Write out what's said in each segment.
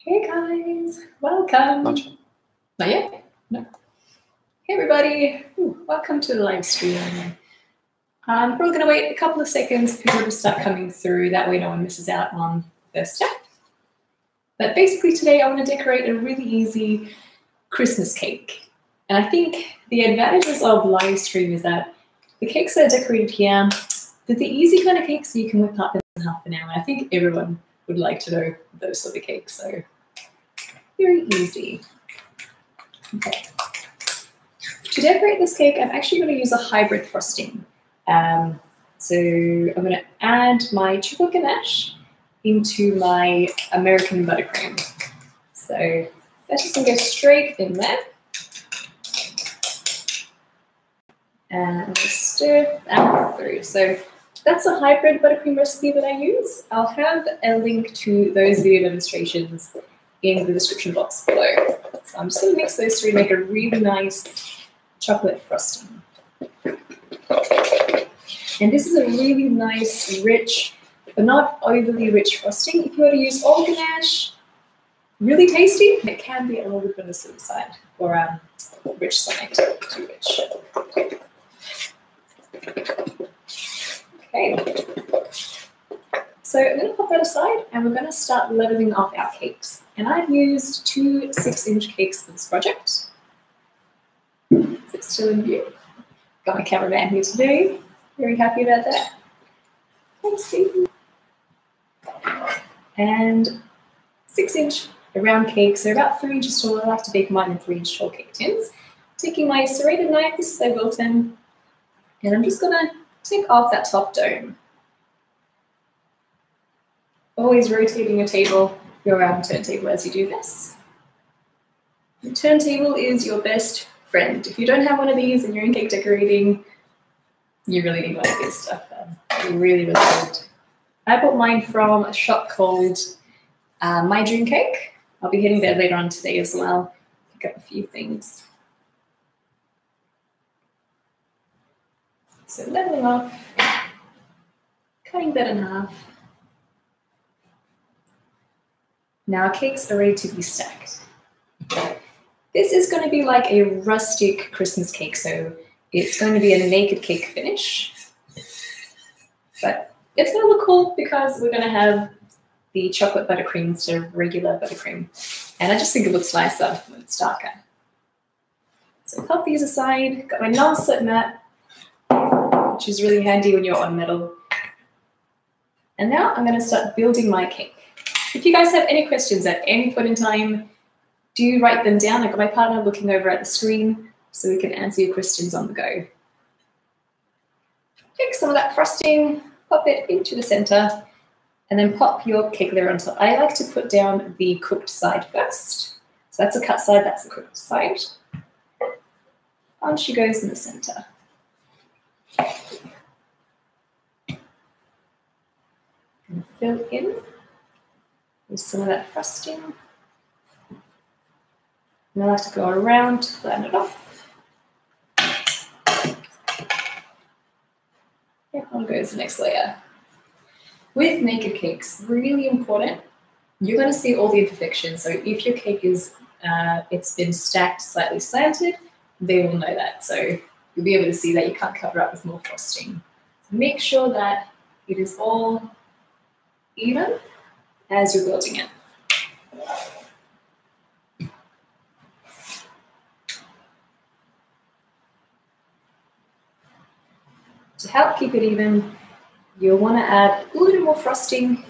Hey guys, welcome. Not yet. Not yet? No. Hey everybody, welcome to the live stream. We're going to wait a couple of seconds for people to start coming through, that way no one misses out on their step. But basically today I want to decorate a really easy Christmas cake. And I think the advantages of live stream is that the cakes that are decorated here, they're the easy kind of cakes you can whip up in half an hour. And I think everyone would like to know those sort of cakes, so very easy. Okay. To decorate this cake, I'm actually going to use a hybrid frosting. So I'm going to add my chocolate ganache into my American buttercream. So that's just going to go straight in there. And stir that through. So that's a hybrid buttercream recipe that I use. I'll have a link to those video demonstrations in the description box below. So I'm just going to mix those three to make a really nice chocolate frosting. And this is a really nice, rich, but not overly rich frosting. If you were to use all ganache, really tasty. It can be a little bit on the sweet side or rich side, too rich. Okay. So I'm going to pop that aside and we're going to start leveling off our cakes. And I've used two 6-inch cakes for this project. Is it still in view? Got my cameraman here today. Very happy about that. Thanks, Steve. And 6-inch round cakes, so about 3 inches tall. I like to bake mine in 3-inch tall cake tins. Taking my serrated knife, this is a Wilton, and I'm just going to take off that top dome. Always rotating your table, your turntable as you do this. The turntable is your best friend. If you don't have one of these and you're in cake decorating, you really need one of these stuff. They're really, really good. I bought mine from a shop called My Dream Cake. I'll be hitting there later on today as well. Pick up a few things. So leveling off, cutting that in half. Now our cakes are ready to be stacked. This is going to be like a rustic Christmas cake, so it's going to be a naked cake finish. But it's going to look cool because we're going to have the chocolate buttercream instead of regular buttercream. And I just think it looks nicer when it's darker. So pop these aside. Got my non-slip mat, which is really handy when you're on metal. And now I'm going to start building my cake. If you guys have any questions at any point in time, do write them down. I've got my partner looking over at the screen so we can answer your questions on the go. Take some of that frosting, pop it into the center, and then pop your cake layer on top. I like to put down the cooked side first. So that's a cut side, that's the cooked side. On she goes in the center. And fill in with some of that frosting. And I like to go around to flatten it off. Here on goes the next layer. With naked cakes, really important, you're going to see all the imperfections. So if your cake is, it's been stacked slightly slanted, they will know that. So you'll be able to see that you can't cover up with more frosting. So make sure that it is all even as you're building it. To help keep it even, you'll want to add a little more frosting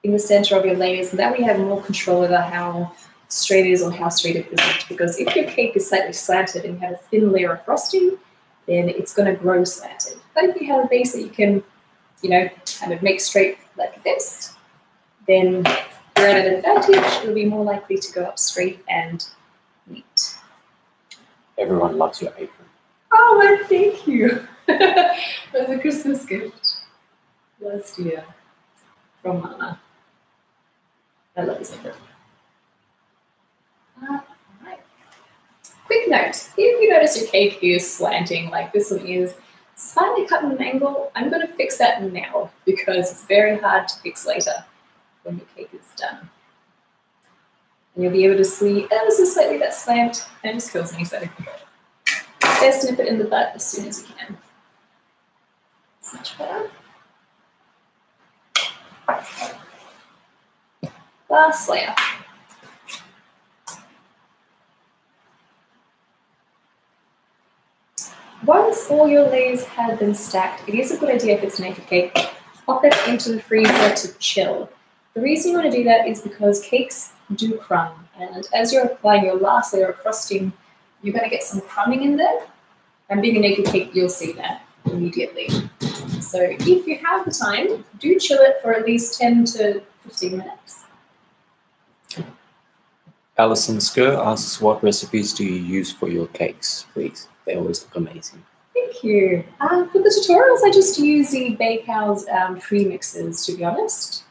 in the center of your layers, and that way you have more control over how straight it is or how straight it isn't. Because if your cake is slightly slanted and you have a thin layer of frosting, then it's going to grow slanted. But if you have a base that you can, kind of make straight like this, then you're at an advantage. It'll be more likely to go up straight and neat. Everyone loves your apron. Oh, well, thank you. That's a Christmas gift last year from Mama. I love this apron. All right. Quick note, if you notice your cake is slanting like this one is, slightly cut at an angle, I'm going to fix that now because it's very hard to fix later when your cake is done. You'll be able to see ever so slightly that slant, and it just kills me, so best nip it in the butt as soon as you can. It's much better. Last layer. Once all your layers have been stacked, it is a good idea if it's naked cake, pop it into the freezer to chill. The reason you want to do that is because cakes do crumb, and as you're applying your last layer of frosting, you're going to get some crumbing in there, and being a naked cake, you'll see that immediately. So if you have the time, do chill it for at least 10 to 15 minutes. Alison Skur asks, what recipes do you use for your cakes, please? They always look amazing. Thank you. For the tutorials, I just use the Bakels Premixes, to be honest.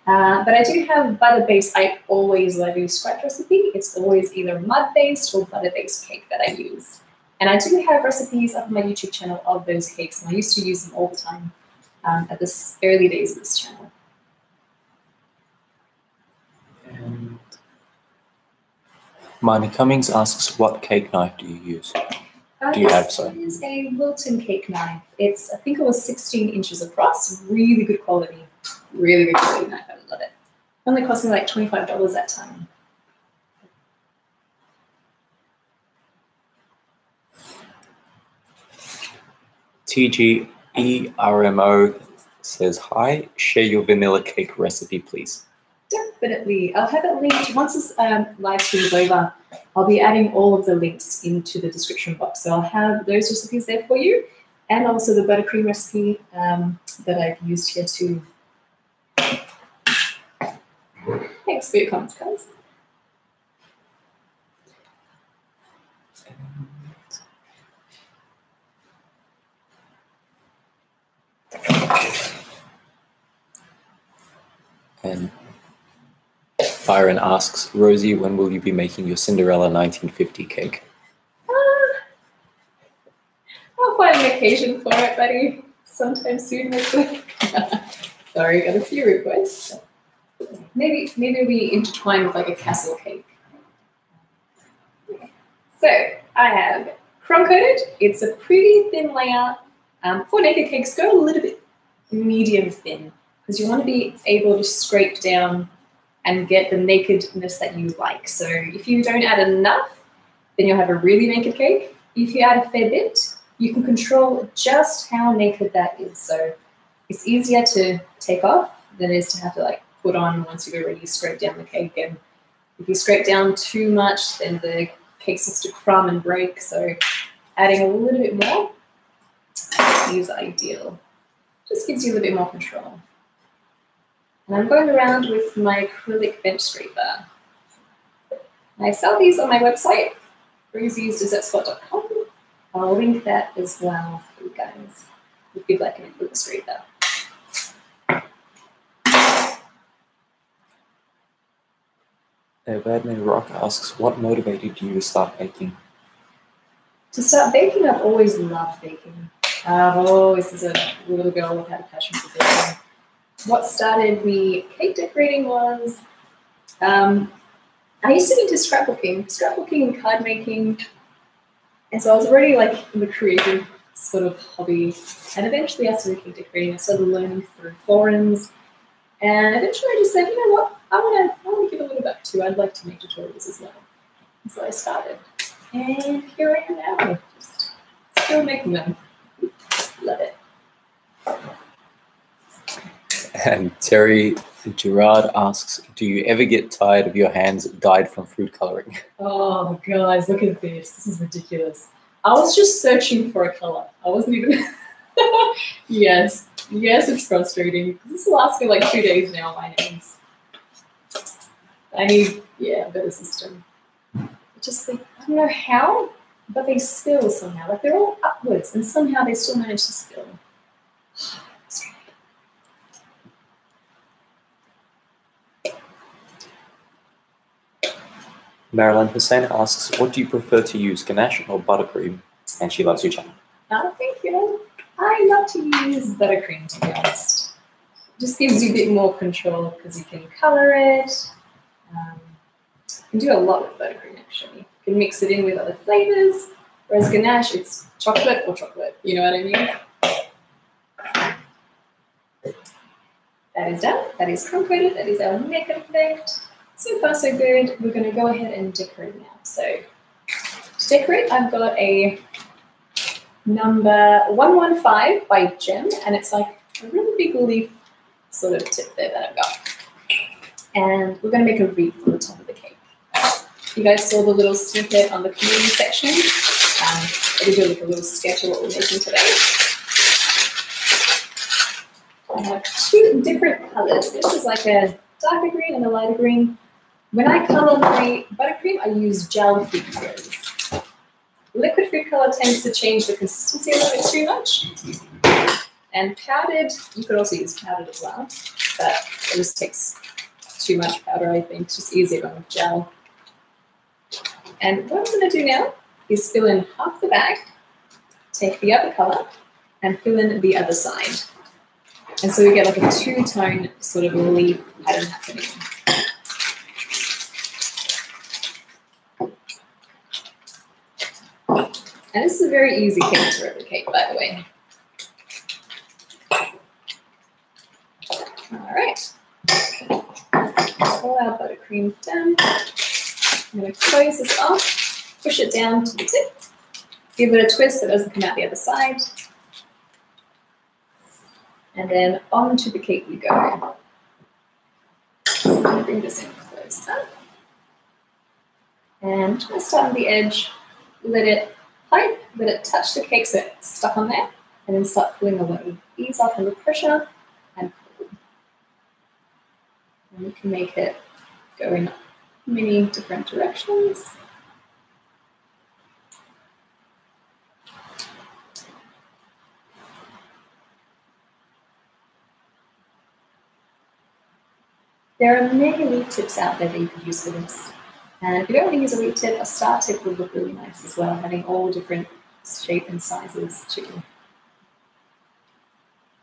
But I do have butter-based. I always love a scratch recipe. It's always either mud-based or butter-based cake that I use. And I do have recipes up on my YouTube channel of those cakes, and I used to use them all the time at the early days of this channel. And Minor Cummings asks, what cake knife do you use? Do you have some? This is a Wilton cake knife. I think it was 16 inches across. Really good quality. Really good quality knife. I love it. Only cost me like $25 that time. TGERMO says, hi, share your vanilla cake recipe, please. Definitely. I'll have it linked. Once this live stream is over, I'll be adding all of the links into the description box. So I'll have those recipes there for you, and also the buttercream recipe that I've used here too. Thanks for your comments, guys. And Byron asks, Rosie, when will you be making your Cinderella 1950 cake? I'll find an occasion for it, buddy. Sometime soon, hopefully. Sorry, got a few requests. Maybe we intertwine with like a castle cake. So I have crumb coated. It's a pretty thin layer. For naked cakes, go a little bit medium thin, because you want to be able to scrape down and get the nakedness that you like. So if you don't add enough, then you'll have a really naked cake. If you add a fair bit, you can control just how naked that is. So it's easier to take off than it is to have to like put on once you've already scraped down the cake. And if you scrape down too much, then the cake starts to crumb and break. So adding a little bit more is ideal. Just gives you a little bit more control. And I'm going around with my acrylic bench scraper. I sell these on my website, rosiesdessertspot.com. I'll link that as well for you guys if you'd like an acrylic scraper. Evadne Rock asks, what motivated you to start baking? To start baking, I've always loved baking. I've always, as a little girl, had a passion for baking. What started me cake decorating was, I used to be into scrapbooking and card making. And so I was already like in the creative sort of hobby. And eventually I started cake decorating. I started learning through forums. And eventually I just said, you know what, I want to give a little back too. I'd like to make tutorials as well. And so I started. And here I am now, just still making them. Love it. And Terry Gerard asks, do you ever get tired of your hands dyed from food coloring? Oh, guys, look at this. This is ridiculous. I was just searching for a color. I wasn't even... Yes, it's frustrating. This will last me like 2 days now, my hands. I need, a better system. Just think, I don't know how, but they spill somehow. Like they're all upwards, and somehow they still manage to spill. Marilyn Hussein asks, what do you prefer to use, ganache or buttercream? And she loves your channel. I think, I love to use buttercream, to be honest. It just gives you a bit more control because you can color it. You can do a lot with buttercream actually. You can mix it in with other flavors, whereas ganache, it's chocolate or chocolate, you know what I mean? That is done, that is crumb coated, that is our neck effect. So far so good, we're gonna go ahead and decorate now. So to decorate, I've got a number 115 by Gem, and it's like a really big leaf sort of tip there that I've got. And we're gonna make a wreath on the top of the cake. You guys saw the little snippet on the community section. I'll do like a little sketch of what we're making today. I have two different colors. This is like a darker green and a lighter green. When I color my buttercream, I use gel food colors. Liquid food color tends to change the consistency a little bit too much. And powdered, you could also use powdered as well, but it just takes too much powder, I think. It's just easier going with gel. And what I'm going to do now is fill in half the bag, take the other color, and fill in the other side. And so we get like a two-tone sort of leaf pattern happening. And this is a very easy cake to replicate, by the way. All right. All our buttercream done. I'm going to close this off, push it down to the tip, give it a twist so it doesn't come out the other side. And then onto the cake we go. So I'm going to bring this in closer. And just going to start on the edge, let it touch the cake so it's stuck on there, and then start pulling away. Ease off under pressure and pull. And you can make it go in many different directions. There are many leaf tips out there that you could use for this. And if you don't want to use a leaf tip, a star tip would look really nice as well, having all different shapes and sizes too.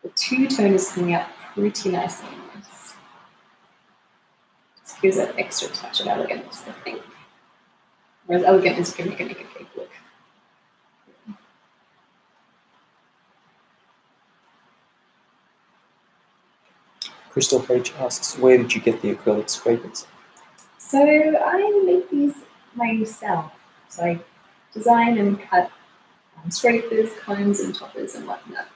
The two-tone is coming out pretty nicely in this. Just gives it an extra touch of elegance, I think. Whereas elegant is you can make a cake look. Crystal Page asks, where did you get the acrylic scrapers? So I make these myself. So I design and cut scrapers, cones, and toppers and whatnot.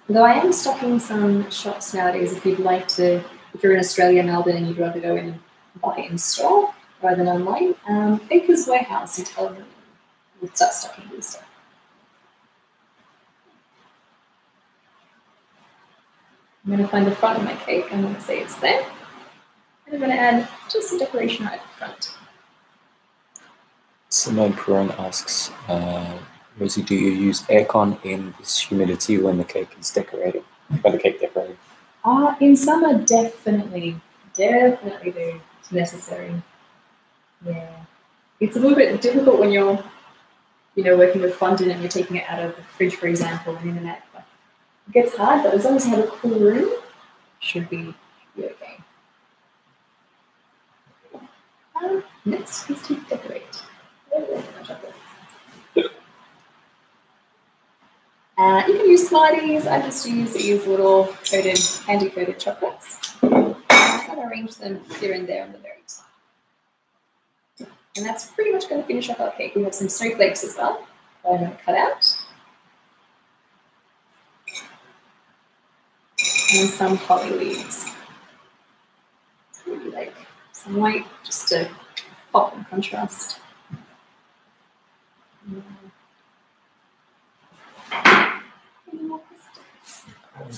Though I am stocking some shops nowadays if you'd like to, if you're in Australia, Melbourne, and you'd rather go in and buy it in store rather than online, Bakers Warehouse in Television will start stocking these stuff. I'm going to find the front of my cake. I'm going to say it's there. And I'm going to add just some decoration right at the front. Simone Perron asks, Rosie, do you use aircon in this humidity when the cake is decorated? When the cake decorated? In summer, definitely do. It's necessary. Yeah. It's a little bit difficult when you're, working with fondant and you're taking it out of the fridge, for example, and in and out. It gets hard, but as long as you have a cool room, should be okay. Next is to decorate. You can use Smarties. I just use these little candy-coated chocolates. I'm going to arrange them here and there on the very top. And that's pretty much going to finish off our cake. We have some snowflakes as well that I'm going to cut out. And some holly leaves. Maybe like some white just to pop in contrast.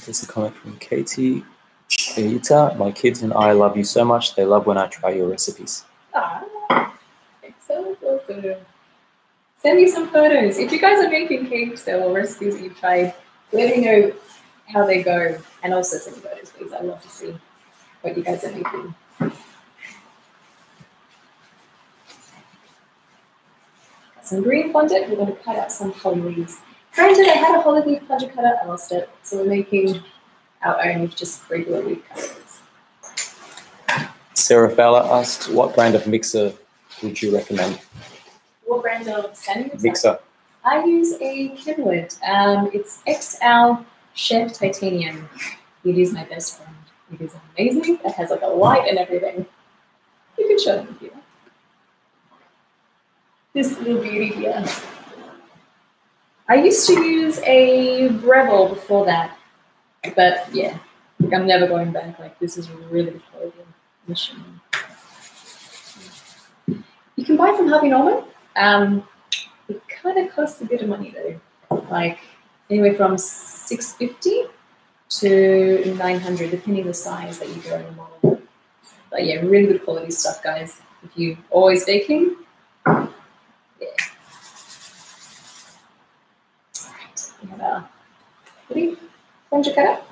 There's a comment from Katie. Eita, my kids and I love you so much. They love when I try your recipes. So awesome. Send me some photos. If you guys are making cakes or recipes that you've tried, let me know how they go. And also send me photos, please. I'd love to see what you guys are making. Got some green fondant. We're going to cut out some holly leaves. Granted, I had a holly leaf plunger cutter. I lost it. So we're making our own with just regular leaf cutters. Sarah Fowler asks, what brand of mixer would you recommend? What brand of standing Mixer. I use a Kenwood. It's XL Chef Titanium. It is my best friend. It is amazing. It has like a light and everything. You can show them here. This little beauty here. I used to use a Breville before that, but yeah, I'm never going back. Like, this is really good quality machine. You can buy from Harvey Norman. It kind of costs a bit of money though, like anywhere from $650 to $900, depending on the size that you go in the model. But yeah, really good quality stuff, guys. If you're always baking, yeah. Alright, we have our pretty plunger cutter.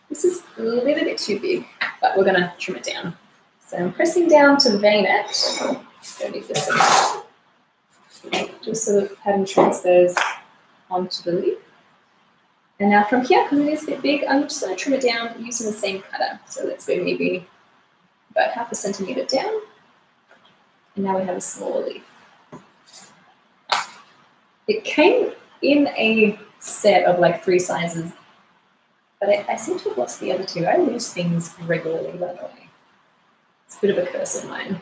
This is a little bit too big, but we're gonna trim it down. So I'm pressing down to vein it. Don't need this anymore. Just so the pattern transfers onto the leaf. And now from here, because it is a bit big, I'm just going to trim it down using the same cutter. So let's go maybe about 0.5 centimeter down. And now we have a smaller leaf. It came in a set of like 3 sizes, but I seem to have lost the other 2. I lose things regularly, by the way. It's a bit of a curse of mine.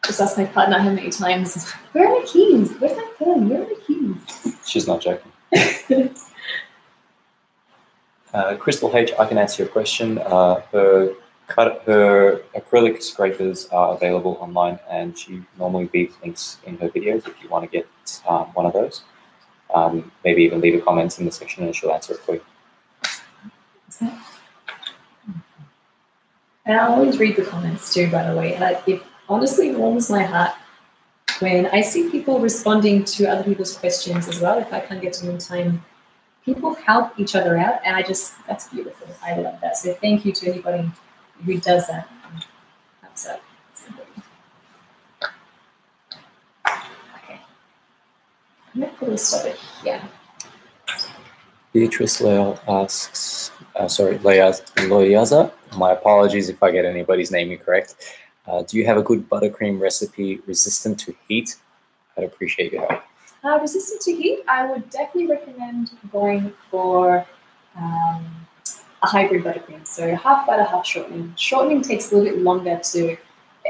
Just ask my partner how many times, where are my keys? Where's my phone? Where are my keys? She's not joking. Crystal H, I can answer your question. Her acrylic scrapers are available online, and she normally leaves links in her videos if you want to get one of those. Maybe even leave a comment in the section and she'll answer it for you. And I always read the comments too, by the way. It honestly warms my heart when I see people responding to other people's questions as well. If I can't get to them in time, people help each other out, and that's beautiful. I love that. So thank you to anybody who does that. That's it. Okay. I'm going to put a stop it here. Beatrice Leal asks, Loyaza, my apologies if I get anybody's name incorrect. Do you have a good buttercream recipe resistant to heat? I'd appreciate your help. Resistant to heat, I would definitely recommend going for a hybrid buttercream. So half butter, half shortening. Shortening takes a little bit longer it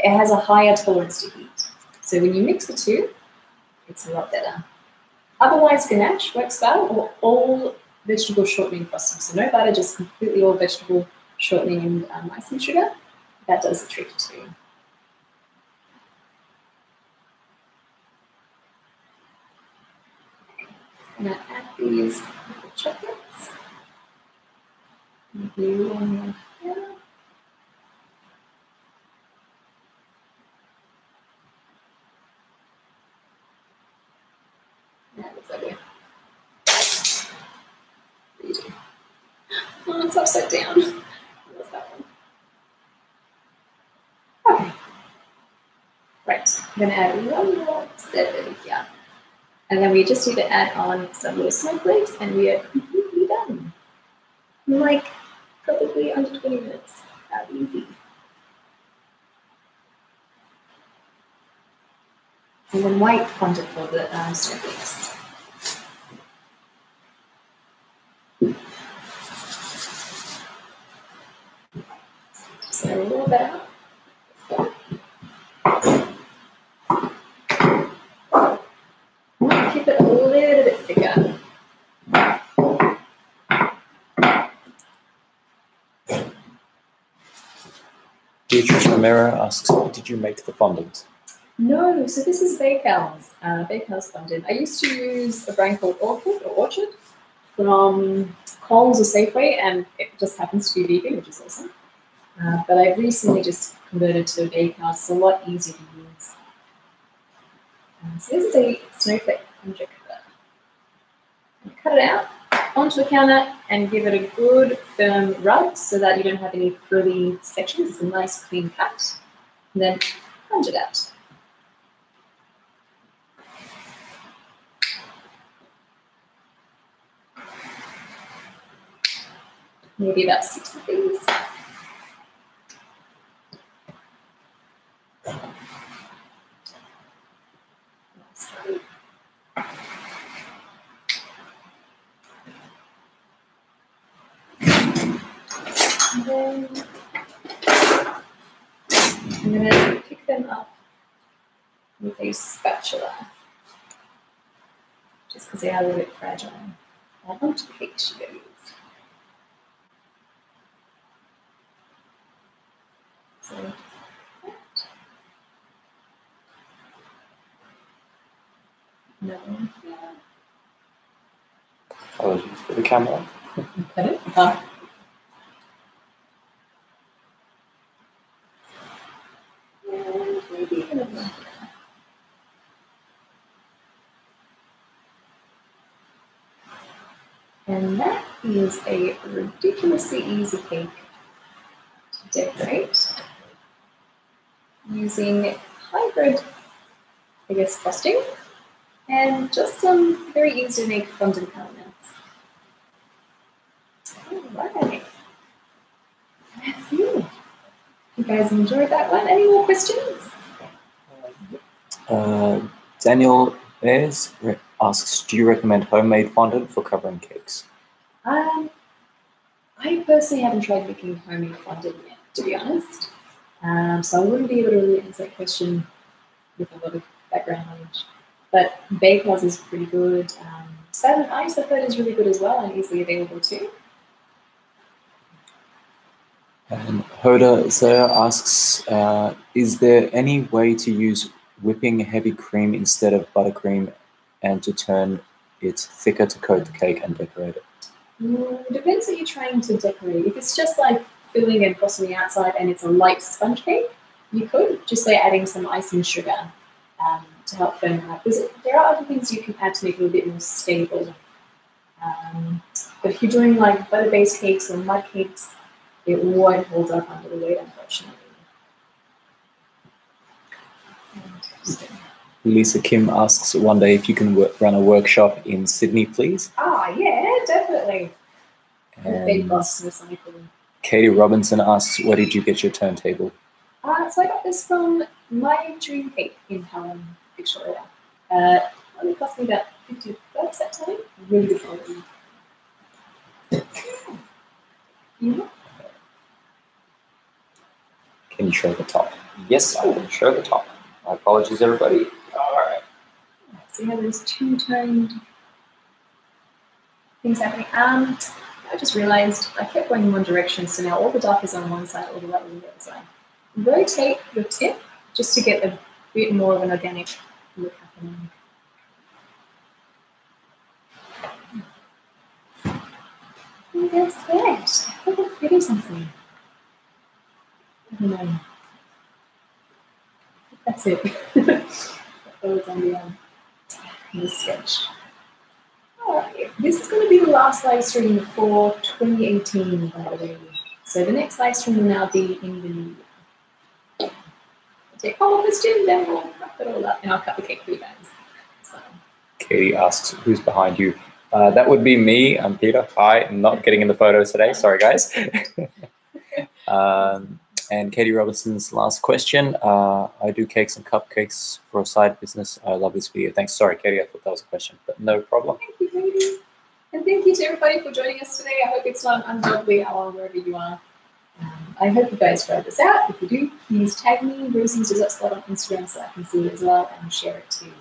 has a higher tolerance to heat. So when you mix the two, it's a lot better. Otherwise, ganache works well, or all vegetable shortening frosting. So no butter, just completely all vegetable shortening and icing sugar. That does the trick too. I'm going to add these little chocolates. Blue one here. That looks lovely. Oh, it's upside down. What's that one? Okay. Right, I'm going to add one more set over here. And then we just need to add on some little snowflakes, and we are completely done. Like, probably under 20 minutes. That easy. And then white fondant for the snowflakes. Just going to roll that out. Keep it a little bit thicker. Beatrice Romero asks, did you make the fondant? No, so this is Bakels, Bakels fondant. I used to use a brand called Orchard from Coles or Safeway, and it just happens to be vegan, which is awesome. But I've recently just converted to Bakels. It's a lot easier to use. So this is a snowflake plunger cutter. Cut it out onto the counter and give it a good firm rub so that you don't have any frilly sections. It's a nice clean cut. And then plunge it out. Maybe about 6 of these. And then I'm going to pick them up with a spatula, just because they are a little bit fragile. Add onto the cake she goes. So, another one here. Apologies for the camera. Pardon? And maybe another one here. And that is a ridiculously easy cake to decorate using hybrid, I guess, frosting and just some very easy to make fondant elements. Alright, that's it. You guys enjoyed that one? Any more questions? Daniel Ayres asks, do you recommend homemade fondant for covering cakes? I personally haven't tried making homemade fondant yet, to be honest. So I wouldn't be able to really answer that question with a lot of background knowledge. But Bakels is pretty good. Salmon ice, I've heard, is really good as well and easily available too. And Hoda Zaya asks, is there any way to use whipping heavy cream instead of buttercream and to turn it thicker to coat the cake and decorate it? Depends what you're trying to decorate. If it's just like filling and frosting the outside and it's a light sponge cake, you could just by adding some icing sugar to help firm it up. There are other things you can add to make it a little bit more stable. But if you're doing like butter-based cakes or mud cakes, it won't hold up under the weight, unfortunately. Lisa Kim asks one day if you can run a workshop in Sydney, please. Yeah, definitely. And Katie Robinson asks, where did you get your turntable? So I got this from My Dream Cake in Pelham, Victoria. It only cost me about $50 that time. Really good quality. Yeah. Can you show the top? Yes, I can show the top. My apologies, everybody. All right. So you have those two-toned things happening. I just realized I kept going in one direction, so now all the dark is on one side, all the light is on the other side. Rotate your tip just to get a bit more of an organic look happening. And that's it. I think I'm forgetting something. I don't know. That's it. That was on the sketch. Alright, this is going to be the last live stream for 2018, by the way. So the next live stream will now be in the new year. I'll take one more question, then we'll wrap it all up and I'll cut the cake for you guys. So. Katie asks, who's behind you? That would be me. I'm Peter. Hi, I'm not getting in the photos today. Sorry, guys. And Katie Robinson's last question. I do cakes and cupcakes for a side business. I love this video. Thanks. Sorry, Katie, I thought that was a question, but no problem. Thank you, Katie. And thank you to everybody for joining us today. I hope it's not an ungodly hour wherever you are. I hope you guys tried this out. If you do, please tag me, Rosie's Dessert Spot on Instagram so I can see it as well and share it too.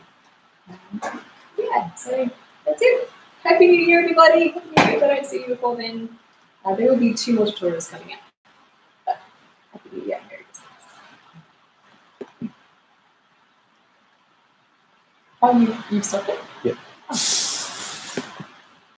Yeah, so that's it. Happy New Year, everybody. Happy New Year if I don't see you before then. There will be 2 more tutorials coming out. But Happy New Year. Merry Christmas. Oh, you've stopped it? Yep. Oh.